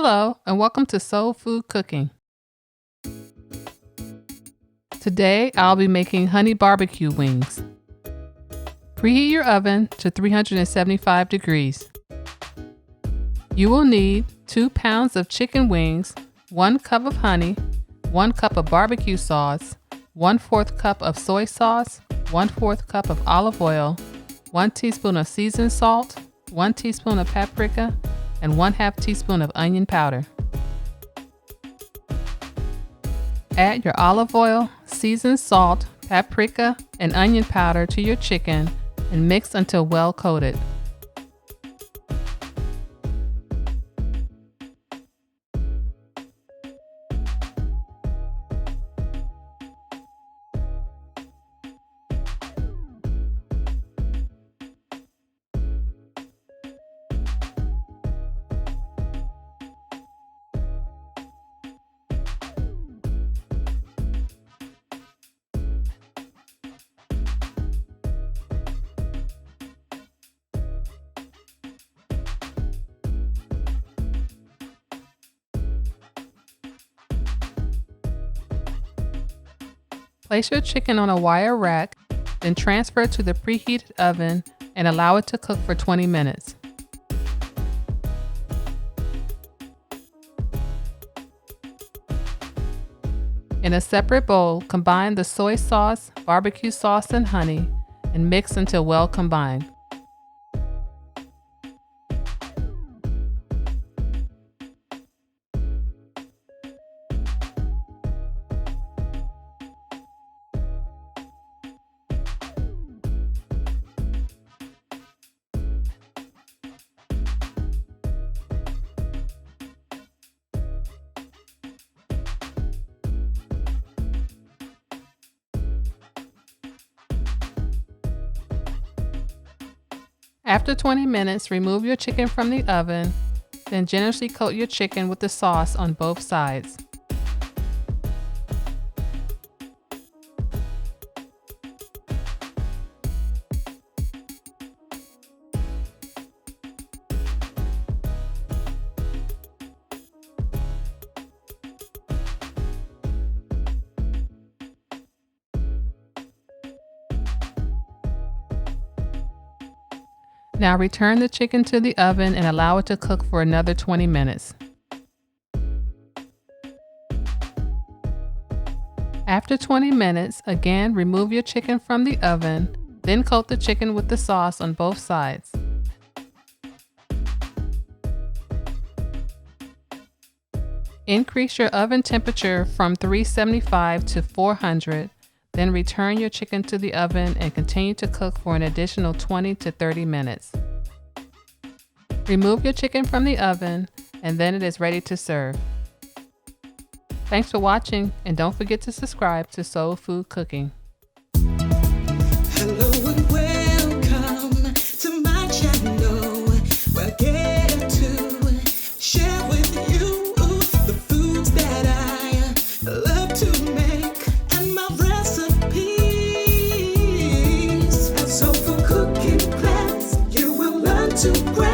Hello, and welcome to Soul Food Cooking. Today, I'll be making honey barbecue wings. Preheat your oven to 375 degrees. You will need 2 pounds of chicken wings, 1 cup of honey, 1 cup of barbecue sauce, 1/4 cup of soy sauce, 1/4 cup of olive oil, 1 teaspoon of seasoned salt, 1 teaspoon of paprika, and 1/2 teaspoon of onion powder. Add your olive oil, seasoned salt, paprika, and onion powder to your chicken and mix until well coated. Place your chicken on a wire rack, then transfer it to the preheated oven and allow it to cook for 20 minutes. In a separate bowl, combine the soy sauce, barbecue sauce, and honey, and mix until well combined. After 20 minutes, remove your chicken from the oven, then generously coat your chicken with the sauce on both sides. Now return the chicken to the oven and allow it to cook for another 20 minutes. After 20 minutes, again remove your chicken from the oven, then coat the chicken with the sauce on both sides. Increase your oven temperature from 375 to 400. Then return your chicken to the oven and continue to cook for an additional 20 to 30 minutes. Remove your chicken from the oven and then it is ready to serve. Thanks for watching, and don't forget to subscribe to Soul Food Cooking. Hello and welcome to my channel, where I get to share with you the foods that I love to make. To grab